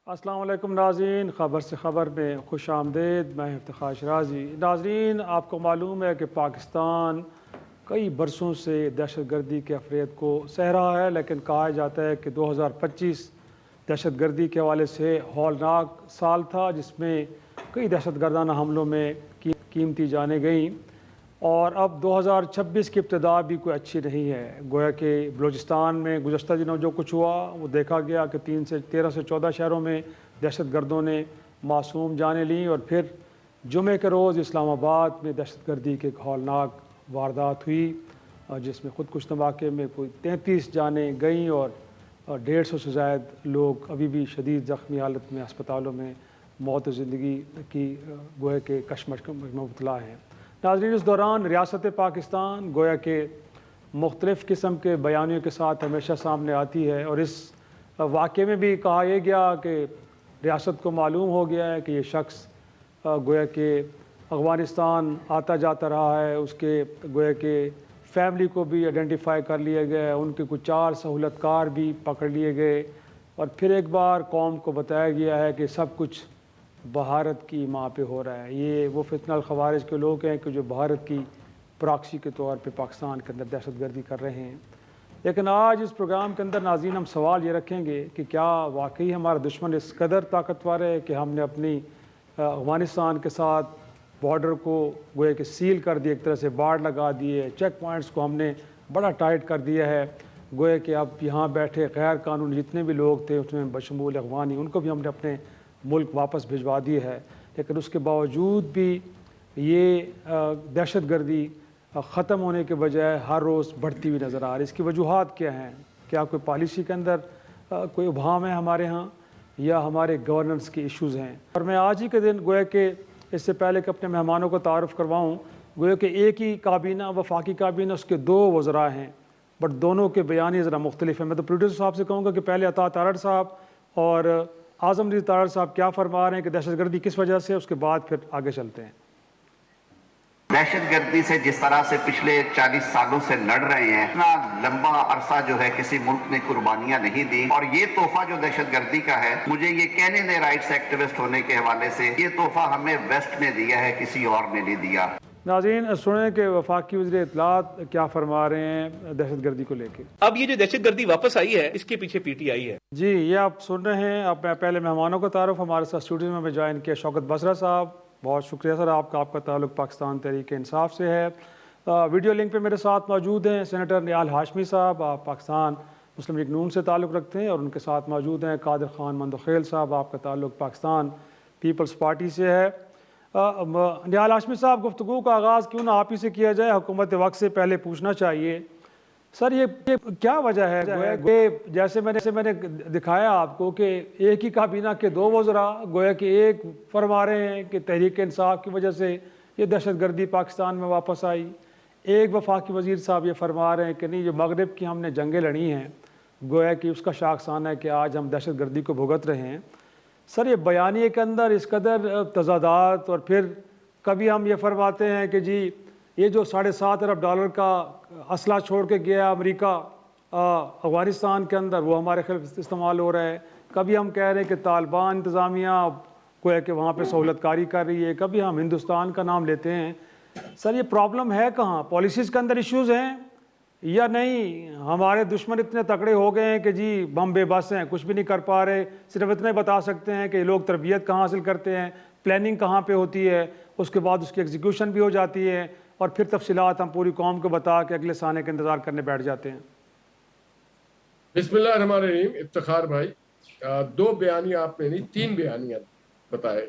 السلام علیکم ناظرین، خبر سے خبر میں خوش آمدید۔ میں افتخار شرازی۔ ناظرین، آپ کو معلوم ہے کہ پاکستان کئی برسوں سے دہشت گردی کے افریب کو سہ رہا ہے، لیکن کہا جاتا ہے کہ 2025 دہشت گردی کے حوالے سے ہولناک سال تھا، جس میں کئی دہشت گردانہ حملوں میں قیمتی جانیں گئیں، اور اب 2026 کی ابتدا بھی کوئی اچھی نہیں ہے۔ گویا کہ بلوچستان میں گزشتہ دنوں جو کچھ ہوا وہ دیکھا گیا کہ 13 سے 14 شہروں میں دہشت گردوں نے معصوم جانیں لیں، اور پھر جمعے کے روز اسلام آباد میں دہشت گردی کی ایک ہولناک واردات ہوئی، جس میں خودکش دھماکے میں کوئی 33 جانیں گئیں اور 150 سے زائد لوگ ابھی بھی شدید زخمی حالت میں اسپتالوں میں موت و زندگی کی گویا کہ کشمکش میں مبتلا ہیں۔ ناظرین، اس دوران ریاست پاکستان گویا کہ مختلف قسم کے بیانیوں کے ساتھ ہمیشہ سامنے آتی ہے، اور اس واقعے میں بھی کہا یہ گیا کہ ریاست کو معلوم ہو گیا ہے کہ یہ شخص گویا کہ افغانستان آتا جاتا رہا ہے، اس کے گویا کہ فیملی کو بھی آئیڈینٹیفائی کر لیا گیا ہے، ان کے کچھ 4 سہولت کار بھی پکڑ لیے گئے، اور پھر ایک بار قوم کو بتایا گیا ہے کہ سب کچھ بھارت کی ماں پہ ہو رہا ہے۔ یہ وہ فتنہ الخوارج کے لوگ ہیں کہ جو بھارت کی پراکسی کے طور پہ پاکستان کے اندر دہشت گردی کر رہے ہیں۔ لیکن آج اس پروگرام کے اندر ناظرین ہم سوال یہ رکھیں گے کہ کیا واقعی ہمارا دشمن اس قدر طاقتور ہے کہ ہم نے اپنی افغانستان کے ساتھ بارڈر کو گویا کہ سیل کر دیا، ایک طرح سے باڑ لگا دیے، چیک پوائنٹس کو ہم نے بڑا ٹائٹ کر دیا ہے، گویا کہ اب یہاں بیٹھے غیر قانونی جتنے بھی لوگ تھے اس میں بشمول افغانی، ان کو بھی ہم نے اپنے ملک واپس بھجوا دی ہے، لیکن اس کے باوجود بھی یہ دہشت گردی ختم ہونے کے بجائے ہر روز بڑھتی ہوئی نظر آ رہی ہے۔ اس کی وجوہات کیا ہیں؟ کیا کوئی پالیسی کے اندر کوئی ابہام ہے ہمارے ہاں، یا ہمارے گورننس کے ایشوز ہیں؟ اور میں آج ہی کے دن گویا کہ اس سے پہلے کہ اپنے مہمانوں کو تعارف کرواؤں، گویا کہ ایک ہی کابینہ وفاقی کابینہ، اس کے 2 وزراء ہیں، بٹ دونوں کے بیانیے ذرا مختلف ہیں۔ میں تو پروڈیوسر صاحب سے کہوں گا کہ پہلے عطا تارڑ صاحب اور اعظم نذیر تارڑ صاحب کیا فرما رہے ہیں کہ دہشت گردی کس وجہ سے، اس کے بعد پھر آگے چلتے ہیں۔ دہشت گردی سے جس طرح سے پچھلے 40 سالوں سے لڑ رہے ہیں، اتنا لمبا عرصہ جو ہے کسی ملک نے قربانیاں نہیں دی، اور یہ تحفہ جو دہشت گردی کا ہے، مجھے یہ کہنے دے رائٹس ایکٹیوسٹ ہونے کے حوالے سے، یہ تحفہ ہمیں ویسٹ نے دیا ہے، کسی اور نے نہیں دیا۔ ناظرین سنیں کہ وفاقی وزیر اطلاعات کیا فرما رہے ہیں دہشت گردی کو لے کے۔ اب یہ جو دہشت گردی واپس آئی ہے، اس کے پیچھے پی ٹی آئی ہے۔ جی، یہ آپ سن رہے ہیں۔ اب میں پہلے مہمانوں کا تعارف ہمارے ساتھ اسٹوڈیو میں جوائن کیا شوکت بسرا صاحب، بہت شکریہ سر، آپ کا تعلق پاکستان تحریک انصاف سے ہے۔ ویڈیو لنک پہ میرے ساتھ موجود ہیں سینیٹر نیال ہاشمی صاحب، آپ پاکستان مسلم لیگ نون سے تعلق رکھتے ہیں، اور ان کے ساتھ موجود ہیں قادر خان مندوخیل صاحب، آپ کا تعلق پاکستان پیپلز پارٹی سے ہے۔ نیال ہاشمی صاحب، گفتگو کا آغاز کیوں نہ آپ ہی سے کیا جائے؟ حکومت وقت سے پہلے پوچھنا چاہیے سر، یہ کیا وجہ ہے کہ جیسے میں نے دکھایا آپ کو کہ ایک ہی کابینہ کے 2 وزراء گویا کہ ایک فرما رہے ہیں کہ تحریک انصاف کی وجہ سے یہ دہشت گردی پاکستان میں واپس آئی، ایک وفاقی وزیر صاحب یہ فرما رہے ہیں کہ نہیں، جو مغرب کی ہم نے جنگیں لڑی ہیں گویا کہ اس کا شاخسانہ ہے کہ آج ہم دہشت گردی کو بھگت رہے ہیں۔ سر، یہ بیانیے کے اندر اس قدر تضادات، اور پھر کبھی ہم یہ فرماتے ہیں کہ جی یہ جو $7.5 ارب کا اسلحہ چھوڑ کے گیا امریکہ افغانستان کے اندر، وہ ہمارے خلاف استعمال ہو رہا ہے، کبھی ہم کہہ رہے ہیں کہ طالبان انتظامیہ گویا کہ وہاں پہ سہولت کاری کر رہی ہے، کبھی ہم ہندوستان کا نام لیتے ہیں۔ سر، یہ پرابلم ہے کہاں؟ پالیسیز کے اندر ایشوز ہیں یا نہیں؟ ہمارے دشمن اتنے تکڑے ہو گئے ہیں کہ جی ہم بے بس ہیں، کچھ بھی نہیں کر پا رہے، صرف اتنے بتا سکتے ہیں کہ یہ لوگ تربیت کہاں حاصل کرتے ہیں، پلاننگ کہاں پہ ہوتی ہے، اس کے بعد اس کی ایگزیکیوشن بھی ہو جاتی ہے، اور پھر تفصیلات ہم پوری قوم کو بتا کے اگلے سانے کا انتظار کرنے بیٹھ جاتے ہیں۔ بسم اللہ الرحمن الرحیم۔ افتخار بھائی، 2 بیانیاں آپ نے نہیں، 3 بیانیاں بتائے،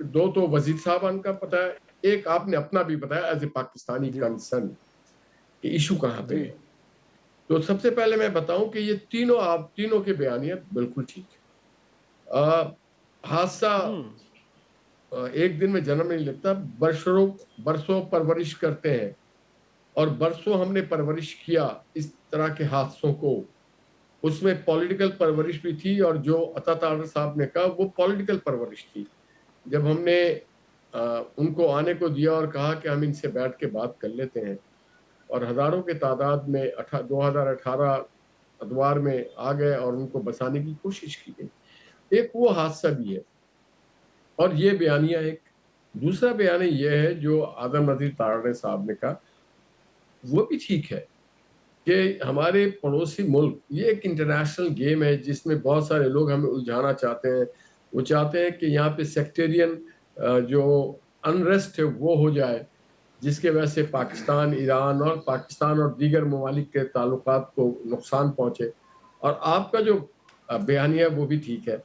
2 تو وزیر صاحبان کا بتایا، ایک آپ نے اپنا بھی بتایا ایز اے پاکستانی کنسرن کہ ایشو کہاں پہ ہے۔ تو سب سے پہلے میں بتاؤں کہ یہ تینوں کے بیانیاں بالکل ٹھیک ہے۔ حادثہ ایک دن میں جنم نہیں لگتا، برسوں پرورش کرتے ہیں، اور برسوں ہم نے پرورش کیا اس طرح کے حادثوں کو۔ اس میں پولیٹیکل پرورش بھی تھی، اور جو عطا تارڑ صاحب نے کہا وہ پولیٹیکل پرورش تھی۔ جب ہم نے ان کو آنے کو دیا اور کہا کہ ہم ان سے بیٹھ کے بات کر لیتے ہیں، اور ہزاروں کے تعداد میں 2018 ادوار میں آ گئے اور ان کو بسانے کی کوشش کی گئی۔ ایک وہ حادثہ بھی ہے اور یہ بیانیہ ایک دوسرا بیانیہ یہ ہے جو آدم نذیر تارڑے صاحب نے کہا، وہ بھی ٹھیک ہے کہ ہمارے پڑوسی ملک یہ ایک انٹرنیشنل گیم ہے جس میں بہت سارے لوگ ہمیں الجھانا چاہتے ہیں. وہ چاہتے ہیں کہ یہاں پہ سیکٹیرین جو انریسٹ ہے وہ ہو جائے، جس کے وجہ سے پاکستان، ایران اور پاکستان اور دیگر ممالک کے تعلقات کو نقصان پہنچے. اور آپ کا جو بیانیہ ہے وہ بھی ٹھیک ہے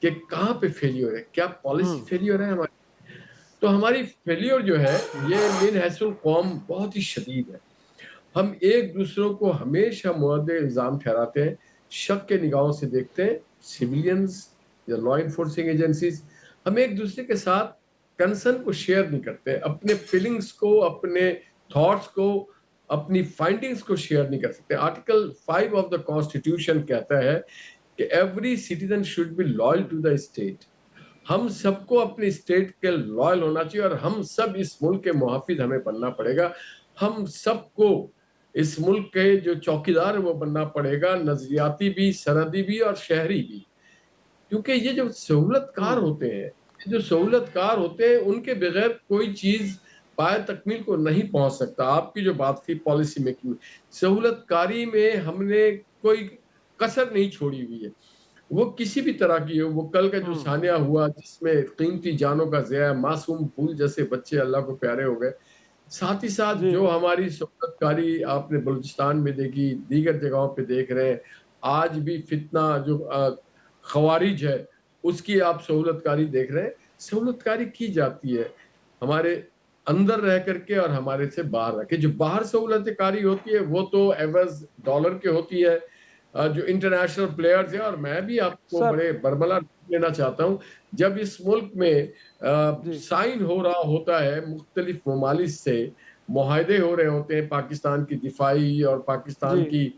کہ کہاں پہ فیلیور ہے، کیا پالیسی فیلیور ہے ہماری. تو ہماری فیلیور جو ہے یہ من حیث القوم بہت ہی شدید ہے. ہم ایک دوسروں کو ہمیشہ مورد الزام ٹھہراتے ہیں، شک کے نگاہوں سے دیکھتے ہیں. سویلینز یا لا انفورسنگ ایجنسیز ہم ایک دوسرے کے ساتھ کنسرن کو شیئر نہیں کرتے، اپنے فیلنگز کو، اپنے تھاٹس کو، اپنی فائنڈنگز کو شیئر نہیں کر سکتے. آرٹیکل 5 آف دا کانسٹیٹیوشن کہتا ہے کہ every citizen should be loyal to the state. ہم سب کو اپنی اسٹیٹ کے لائل ہونا چاہیے اور ہم سب اس ملک کے محافظ ہمیں بننا پڑے گا. ہم سب کو اس ملک کے جو چوکیدار ہے وہ بننا پڑے گا، نظریاتی بھی، سرحدی بھی اور شہری بھی. کیونکہ یہ جو سہولت کار ہوتے ہیں ان کے بغیر کوئی چیز پائے تکمیل کو نہیں پہنچ سکتا. آپ کی جو بات تھی پالیسی میکنگ، سہولت کاری میں ہم نے کوئی کسر نہیں چھوڑی ہوئی ہے، وہ کسی بھی طرح کی ہو. وہ کل کا جو سانحہ ہوا جس میں قیمتی جانوں کا ضیاع، معصوم پھول جیسے بچے اللہ کو پیارے ہو گئے. ساتھ ہی ساتھ جو ہماری سہولت کاری آپ نے بلوچستان میں دیکھی، دیگر جگہوں پہ دیکھ رہے ہیں. آج بھی فتنہ جو خوارج ہے اس کی آپ سہولت کاری دیکھ رہے ہیں. سہولت کاری کی جاتی ہے ہمارے اندر رہ کر کے اور ہمارے سے باہر رہ کے. جو باہر سہولت کاری ہوتی ہے وہ تو ایوز ڈالر کے ہوتی ہے، جو انٹرنیشنل پلیئرز ہیں. اور میں بھی آپ کو بڑے برملا لینا چاہتا ہوں، جب اس ملک میں سائن ہو رہا ہوتا ہے، مختلف ممالک سے معاہدے ہو رہے ہوتے ہیں پاکستان کی دفاعی اور پاکستان کی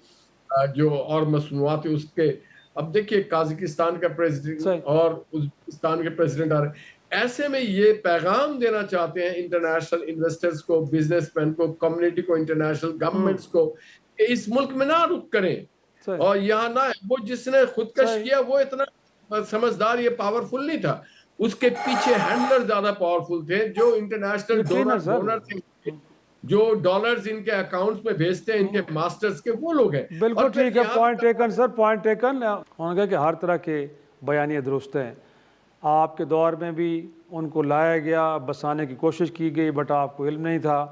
جو اور مصنوعات اس کے. اب دیکھیے قازقستان کا پریزیڈنٹ اور ازبکستان کے پریزیڈنٹ آ رہے ہیں. ایسے میں یہ پیغام دینا چاہتے ہیں انٹرنیشنل انویسٹرز کو، بزنس مین کو، کمیونٹی کو، انٹرنیشنل گورنمنٹس کو کہ اس ملک میں نہ رک کریں اور یہاں نہ. وہ جس نے خودکش کیا وہ اتنا سمجھدار، یہ پاورفل نہیں تھا، اس کے پیچھے ہینڈلر زیادہ پاورفل تھے جو انٹرنیشنل ڈونر تھے، جو ڈالرز ان کے اکاؤنٹس میں بھیجتے ہیں ان کے ماسٹرز کے، وہ لوگ ہیں. بالکل ٹھیک ہے، پوائنٹ ٹیکن سر، پوائنٹ ٹیکن. انہوں نے کہا کہ ہر طرح کے بیانیے درست ہیں. آپ کے دور میں بھی ان کو لایا گیا، بسانے کی کوشش کی گئی، بٹ آپ کو علم نہیں تھا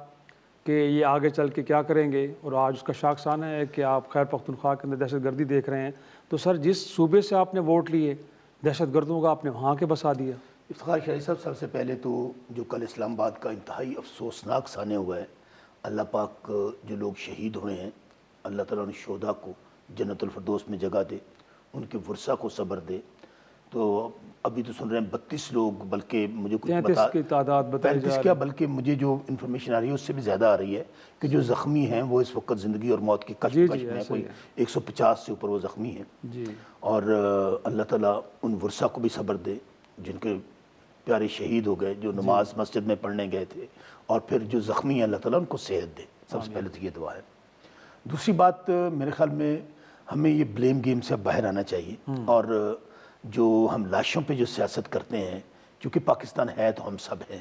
کہ یہ آگے چل کے کیا کریں گے. اور آج اس کا شاخسانہ ہے کہ آپ خیر پختونخوا کے اندر دہشت گردی دیکھ رہے ہیں. تو سر جس صوبے سے آپ نے ووٹ لیے دہشت گردوں کا آپ نے وہاں کے بسا دیا. افتخار شاہی صاحب، سب سے پہلے تو جو کل اسلام آباد کا انتہائی افسوسناک سانحہ ہوا ہے، اللہ پاک جو لوگ شہید ہوئے ہیں اللہ تعالیٰ ان شہداء کو جنت الفردوس میں جگہ دے، ان کے ورثہ کو صبر دے. تو ابھی تو سن رہے ہیں 32 لوگ، بلکہ مجھے کچھ 33 کی تعداد بتائی جا 35 رہی کیا، بلکہ مجھے جو انفارمیشن آ رہی ہے اس سے بھی زیادہ آ رہی ہے کہ جو زخمی ہیں وہ اس وقت زندگی اور موت کی کشمکش میں ہیں. کوئی 150 سے اوپر وہ زخمی ہیں. اور اللہ تعالیٰ ان ورثہ کو بھی صبر دے جن کے پیارے شہید ہو گئے، جو نماز مسجد میں پڑھنے گئے تھے. اور پھر جو زخمی ہیں اللہ تعالیٰ ان کو صحت دے. سب سے پہلے تو یہ دعا ہے. دوسری بات میرے خیال میں ہمیں یہ بلیم گیم سے باہر آنا چاہیے. اور جو ہم لاشوں پہ جو سیاست کرتے ہیں، کیونکہ پاکستان ہے تو ہم سب ہیں.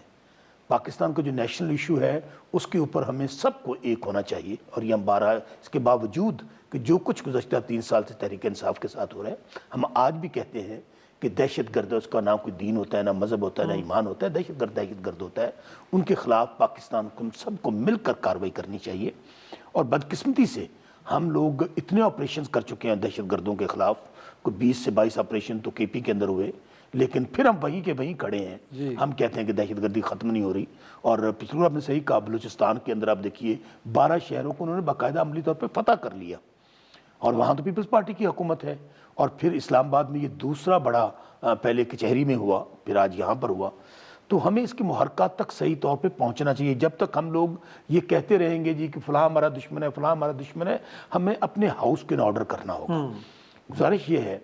پاکستان کا جو نیشنل ایشو ہے اس کے اوپر ہمیں سب کو ایک ہونا چاہیے. اور یہ ہم اس کے باوجود کہ جو کچھ گزشتہ 3 سال سے تحریک انصاف کے ساتھ ہو رہا ہے، ہم آج بھی کہتے ہیں کہ دہشت گرد، اس کا نہ کوئی دین ہوتا ہے، نہ مذہب ہوتا ہے، نہ ایمان ہوتا ہے. دہشت گرد ہوتا ہے. ان کے خلاف پاکستان کو سب کو مل کر کارروائی کرنی چاہیے. اور بدقسمتی سے ہم لوگ اتنے آپریشنز کر چکے ہیں دہشت گردوں کے خلاف، کوئی 20 سے 22 آپریشن تو کے پی کے اندر ہوئے، لیکن پھر ہم وہیں کے وہیں کھڑے ہیں. ہم کہتے ہیں کہ دہشت گردی ختم نہیں ہو رہی. اور پچھلے آپ نے صحیح کہا، بلوچستان کے اندر آپ دیکھیے 12 شہروں کو انہوں نے باقاعدہ عملی طور پہ فتح کر لیا، اور وہاں تو پیپلز پارٹی کی حکومت ہے. اور پھر اسلام آباد میں یہ دوسرا بڑا، پہلے کچہری میں ہوا، پھر آج یہاں پر ہوا. تو ہمیں اس کی محرکات تک صحیح طور پہ پہنچنا چاہیے. جب تک ہم لوگ یہ کہتے رہیں گے جی کہ فلاں ہمارا دشمن ہے، فلاں ہمارا دشمن ہے، ہمیں اپنے ہاؤس کے آرڈر کرنا ہوگا. گزارش یہ ہے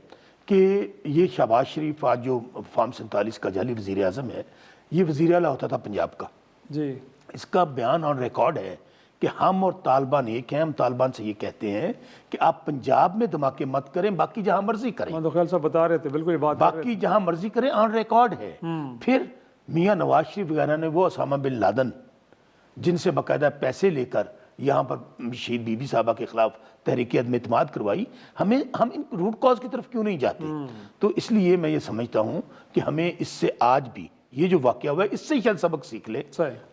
کہ یہ شہباز شریف آج جو فارم 47 کا جعلی وزیر اعظم ہے، یہ وزیر اعلیٰ ہوتا تھا پنجاب کا. اس کا بیان اور ریکارڈ ہے کہ ہم اور طالبان ایک ہیں. ہم طالبان سے یہ کہتے ہیں کہ آپ پنجاب میں دھماکے مت کریں, باقی جہاں مرضی کریں, محمد خیال صاحب بتا رہے تھے بالکل یہ بات باقی جہاں مرضی کریں, آن ریکارڈ ہے. پھر میاں نواز شریف وغیرہ نے وہ اسامہ بن لادن جن سے باقاعدہ پیسے لے کر یہاں پر شہید بی بی صاحبہ کے خلاف تحریک عدم اعتماد کروائی, ہم ان روٹ کاز کی طرف کیوں نہیں جاتے؟ تو اس لیے میں یہ سمجھتا ہوں کہ ہمیں اس سے آج بھی یہ جو واقعہ ہوا ہے اس سے شاید سبق سیکھ لے.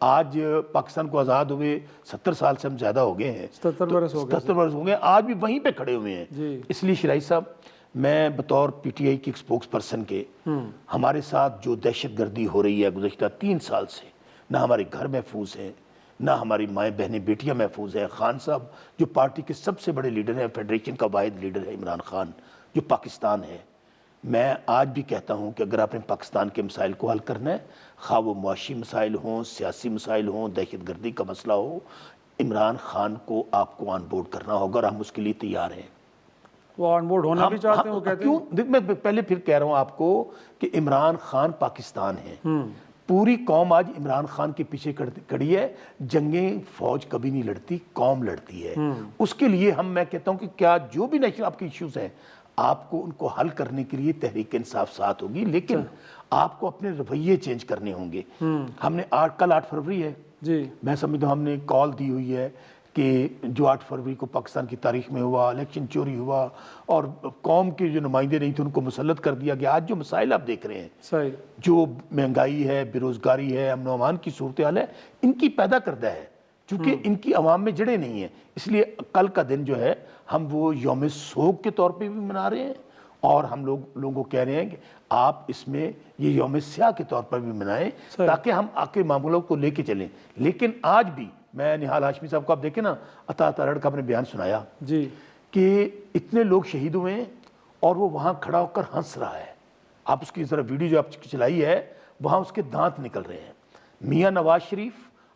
آج پاکستان کو آزاد ہوئے 70 سال سے ہم زیادہ ہو گئے ہیں, 77 برس ہو گئے, 77 برس ہو گئے, آج بھی وہیں پہ کھڑے ہوئے ہیں. اس لیے شرائع صاحب, میں بطور پی ٹی آئی کی ایک سپوکس پرسن کے ہمارے ساتھ جو دہشت گردی ہو رہی ہے گزشتہ 3 سال سے, نہ ہمارے گھر محفوظ ہیں, نہ ہماری مائیں بہنیں بیٹیاں محفوظ ہیں. خان صاحب جو پارٹی کے سب سے بڑے لیڈر ہیں, فیڈریشن کا واحد لیڈر ہے عمران خان جو پاکستان ہے, میں آج بھی کہتا ہوں کہ اگر آپ نے پاکستان کے مسائل کو حل کرنا ہے, خواہ وہ معاشی مسائل ہوں, سیاسی مسائل ہوں, دہشت گردی کا مسئلہ ہو, عمران خان کو آپ کو آن بورڈ کرنا ہوگا, اور ہم اس کے لیے تیار ہیں. وہ آن بورڈ ہونا بھی چاہتے ہیں, وہ کہتے ہیں. میں پہلے پھر کہہ رہا ہوں آپ کو کہ عمران خان پاکستان ہے, پوری قوم آج عمران خان کے پیچھے کھڑی ہے. جنگیں فوج کبھی نہیں لڑتی, قوم لڑتی ہے. اس کے لیے میں کہتا ہوں کہ کیا جو بھی نیشنل آپ کے ایشوز ہیں آپ کو ان کو حل کرنے کے لیے تحریک انصاف ساتھ ہوگی, لیکن آپ کو اپنے رویے چینج کرنے ہوں گے. ہم نے کل 8 فروری ہے, میں سمجھتا ہوں ہم نے کال دی ہوئی ہے کہ جو 8 فروری کو پاکستان کی تاریخ میں ہوا, الیکشن چوری ہوا اور قوم کے جو نمائندے نہیں تھے ان کو مسلط کر دیا گیا. آج جو مسائل آپ دیکھ رہے ہیں, جو مہنگائی ہے, بے روزگاری ہے, امن و امان کی صورتحال ہے, ان کی پیدا کردہ ہے, چونکہ ان کی عوام میں جڑیں نہیں ہیں. اس لیے کل کا دن جو ہے ہم وہ یوم سوگ کے طور پہ بھی منا رہے ہیں, اور ہم لوگوں کو کہہ رہے ہیں کہ آپ اس میں یہ یوم سیاہ کے طور پر بھی منائیں تاکہ ہم آگے معاملوں کو لے کے چلیں. لیکن آج بھی میں نہال ہاشمی صاحب کو آپ دیکھیں نا, عطا تارڑ کا اپنے بیان سنایا کہ اتنے لوگ شہید ہوئے ہیں اور وہ وہاں کھڑا ہو کر ہنس رہا ہے. آپ اس کی ذرا ویڈیو جو آپ چلائی ہے وہاں اس کے دانت نکل رہے ہیں. میاں نواز شریف,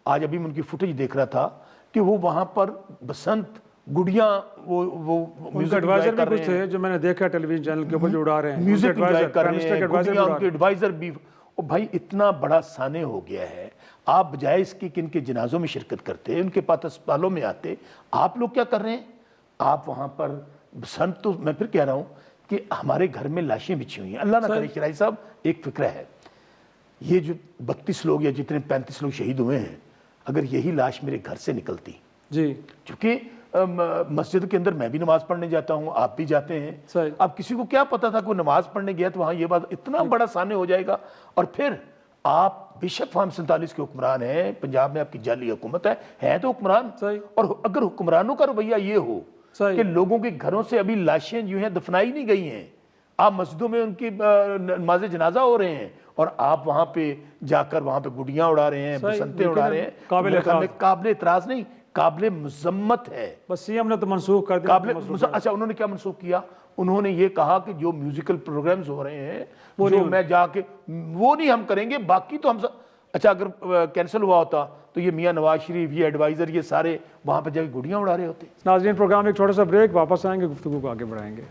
آج ابھی میں ان کی فوٹیج دیکھ رہا تھا کہ وہ وہاں پر بسنت گڑیاں وہ میوزک ایڈوائزر بھی کچھ تھے جو میں نے دیکھا ٹیلی ویژن چینل کے اوپر جو اڑا رہے ہیں, میوزک انجوائے کر رہے ہیں, گڑیاں ان کے ایڈوائزر بھی. بھائی اتنا بڑا سانے ہو گیا ہے, آپ بجائے اس کی کہ ان کے جنازوں میں شرکت کرتے, ان کے پاس اسپتالوں میں آتے, آپ لوگ کیا کر رہے ہیں؟ آپ وہاں پر بسنت. تو میں پھر کہہ رہا ہوں کہ ہمارے گھر میں لاشیں بچھی ہوئی ہیں. اللہ نہ کرے شرائع صاحب, ایک فکرہ ہے, یہ جو 32 لوگ یا جتنے 35 لوگ شہید ہوئے ہیں, اگر یہی لاش میرے گھر سے نکلتی, چونکہ مسجد کے اندر میں بھی نماز پڑھنے جاتا ہوں, آپ بھی جاتے ہیں, اب کسی کو کیا پتا تھا کہ وہ نماز پڑھنے گیا تو وہاں یہ بات اتنا بڑا سامنے ہو جائے گا. اور پھر آپ بے شک فارم 47 کے حکمران ہیں, پنجاب میں آپ کی جعلی حکومت ہے تو حکمران, اور اگر حکمرانوں کا رویہ یہ ہو کہ لوگوں کے گھروں سے ابھی لاشیں جو ہیں دفنائی نہیں گئی ہیں, آپ مسجدوں میں ان کی نماز جنازہ ہو رہے ہیں, اور آپ وہاں پہ جا کر وہاں پہ گڈیاں اڑا رہے ہیں, بسنتیں اڑا رہے ہیں, قابل اعتراض نہیں, قابل مذمت ہے. بس سی ایم نے تو منسوخ کر دیا. اچھا, انہوں نے کیا منسوخ کیا؟ انہوں نے یہ کہا کہ جو میوزیکل پروگرامز ہو رہے ہیں جو میں جا کے وہ نہیں ہم کریں گے, باقی تو ہم. اچھا, اگر کینسل ہوا ہوتا تو یہ میاں نواز شریف, یہ ایڈوائزر, یہ سارے وہاں پہ جا کے گڈیاں اڑا رہے ہوتے. ناظرین, پروگرام ایک چھوٹا سا بریک, واپس آئیں گے, گفتگو کو آگے بڑھائیں گے.